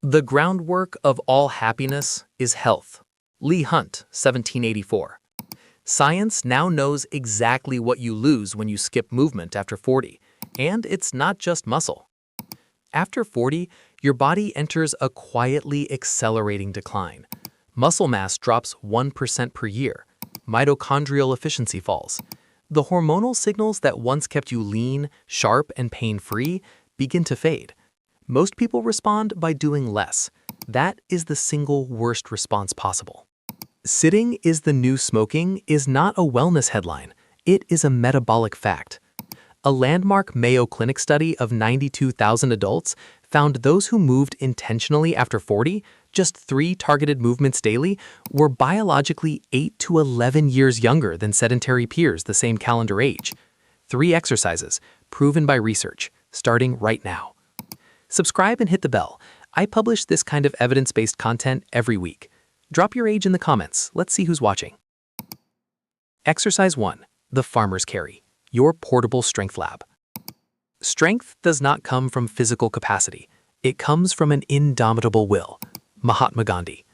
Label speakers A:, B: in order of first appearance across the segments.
A: The groundwork of all happiness is health. Leigh Hunt, 1784. Science now knows exactly what you lose when you skip movement after 40, and it's not just muscle. After 40, your body enters a quietly accelerating decline. Muscle mass drops 1% per year. Mitochondrial efficiency falls. The hormonal signals that once kept you lean, sharp, and pain-free begin to fade. Most people respond by doing less. That is the single worst response possible. Sitting is the new smoking is not a wellness headline. It is a metabolic fact. A landmark Mayo Clinic study of 92,000 adults found those who moved intentionally after 40, just 3 targeted movements daily, were biologically 8 to 11 years younger than sedentary peers the same calendar age. 3 exercises, proven by research, starting right now. Subscribe and hit the bell. I publish this kind of evidence-based content every week. Drop your age in the comments. Let's see who's watching. Exercise 1. The Farmer's Carry, your portable strength lab. Strength does not come from physical capacity. It comes from an indomitable will. Mahatma Gandhi.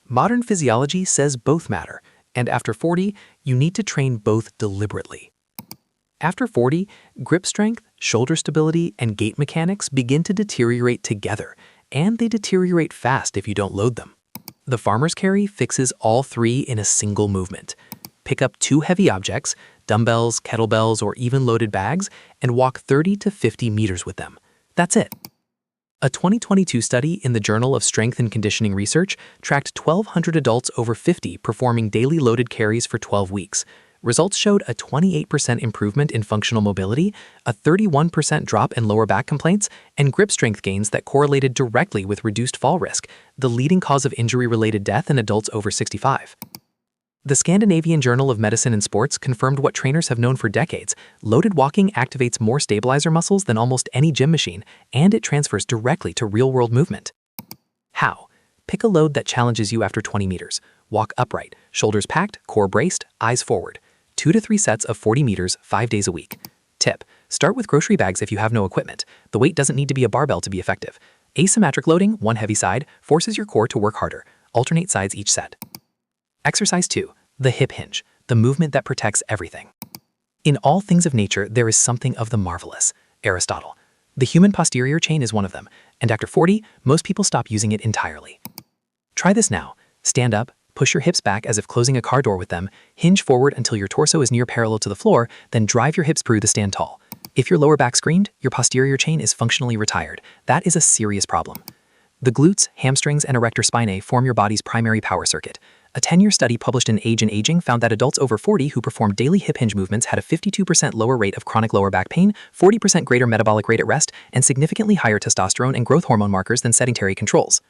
A: Modern physiology says both matter, and after 40, you need to train both deliberately. After 40, grip strength, shoulder stability, and gait mechanics begin to deteriorate together, and they deteriorate fast if you don't load them. The Farmer's Carry fixes all 3 in a single movement. Pick up 2 heavy objects, dumbbells, kettlebells, or even loaded bags, and walk 30 to 50 meters with them. That's it. A 2022 study in the Journal of Strength and Conditioning Research tracked 1,200 adults over 50 performing daily loaded carries for 12 weeks. Results showed a 28% improvement in functional mobility, a 31% drop in lower back complaints, and grip strength gains that correlated directly with reduced fall risk, the leading cause of injury-related death in adults over 65. The Scandinavian Journal of Medicine and Sports confirmed what trainers have known for decades. Loaded walking activates more stabilizer muscles than almost any gym machine, and it transfers directly to real-world movement. How? Pick a load that challenges you after 20 meters. Walk upright, shoulders packed, core braced, eyes forward. 2 to 3 sets of 40 meters, 5 days a week. Tip: start with grocery bags if you have no equipment. The weight doesn't need to be a barbell to be effective. Asymmetric loading, one heavy side, forces your core to work harder. Alternate sides each set. Exercise 2. The hip hinge, the movement that protects everything. In all things of nature, there is something of the marvelous. Aristotle. The human posterior chain is one of them, and after 40, most people stop using it entirely. Try this now. Stand up, push your hips back as if closing a car door with them, hinge forward until your torso is near parallel to the floor, then drive your hips through to stand tall. If your lower back screened, your posterior chain is functionally retired. That is a serious problem. The glutes, hamstrings, and erector spinae form your body's primary power circuit. A 10-year study published in Age and Aging found that adults over 40 who performed daily hip hinge movements had a 52% lower rate of chronic lower back pain, 40% greater metabolic rate at rest, and significantly higher testosterone and growth hormone markers than sedentary controls.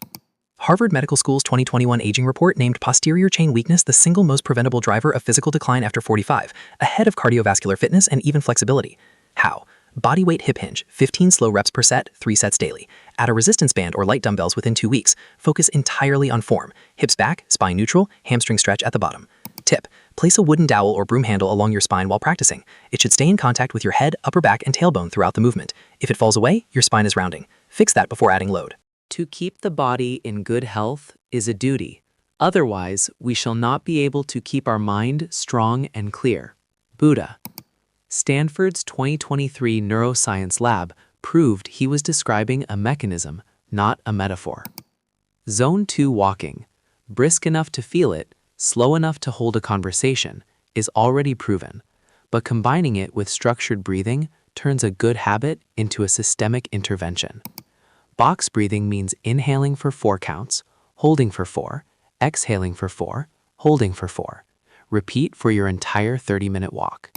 A: Harvard Medical School's 2021 Aging Report named posterior chain weakness the single most preventable driver of physical decline after 45, ahead of cardiovascular fitness and even flexibility. How? Bodyweight hip hinge, 15 slow reps per set, 3 sets daily. Add a resistance band or light dumbbells within 2 weeks. Focus entirely on form. Hips back, spine neutral, hamstring stretch at the bottom. Tip: place a wooden dowel or broom handle along your spine while practicing. It should stay in contact with your head, upper back, and tailbone throughout the movement. If it falls away, your spine is rounding. Fix that before adding load.
B: To keep the body in good health is a duty. Otherwise, we shall not be able to keep our mind strong and clear. Buddha. Stanford's 2023 neuroscience lab proved he was describing a mechanism, not a metaphor. Zone 2 walking, brisk enough to feel it, slow enough to hold a conversation, is already proven, but combining it with structured breathing turns a good habit into a systemic intervention. Box breathing means inhaling for 4 counts, holding for 4, exhaling for 4, holding for 4. Repeat for your entire 30-minute walk.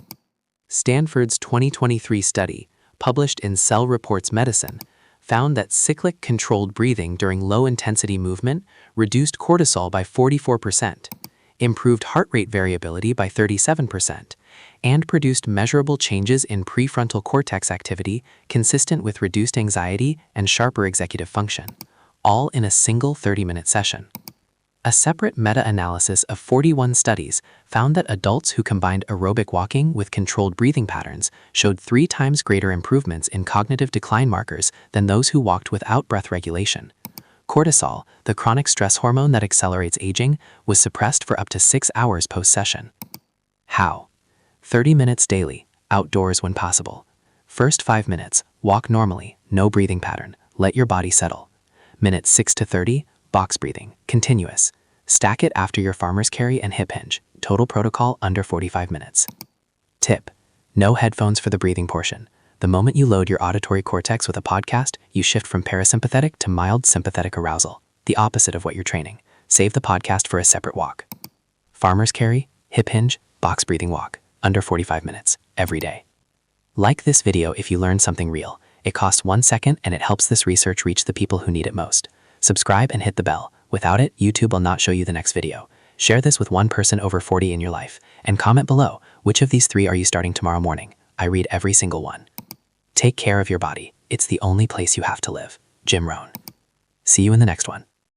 B: Stanford's 2023 study, published in Cell Reports Medicine, found that cyclic controlled breathing during low-intensity movement reduced cortisol by 44%, improved heart rate variability by 37%, and produced measurable changes in prefrontal cortex activity consistent with reduced anxiety and sharper executive function, all in a single 30-minute session. A separate meta-analysis of 41 studies found that adults who combined aerobic walking with controlled breathing patterns showed 3 times greater improvements in cognitive decline markers than those who walked without breath regulation. Cortisol, the chronic stress hormone that accelerates aging, was suppressed for up to 6 hours post-session. How? 30 minutes daily, outdoors when possible. First 5 minutes, walk normally, no breathing pattern, let your body settle. Minutes 6 to 30, box breathing, continuous. Stack it after your farmer's carry and hip hinge. Total protocol under 45 minutes. Tip: no headphones for the breathing portion. The moment you load your auditory cortex with a podcast, you shift from parasympathetic to mild sympathetic arousal, the opposite of what you're training. Save the podcast for a separate walk. Farmer's carry, hip hinge, box breathing walk, under 45 minutes, every day. Like this video if you learned something real. It costs 1 second and it helps this research reach the people who need it most. Subscribe and hit the bell. Without it, YouTube will not show you the next video. Share this with one person over 40 in your life. And comment below, which of these 3 are you starting tomorrow morning? I read every single one. Take care of your body. It's the only place you have to live. Jim Rohn. See you in the next one.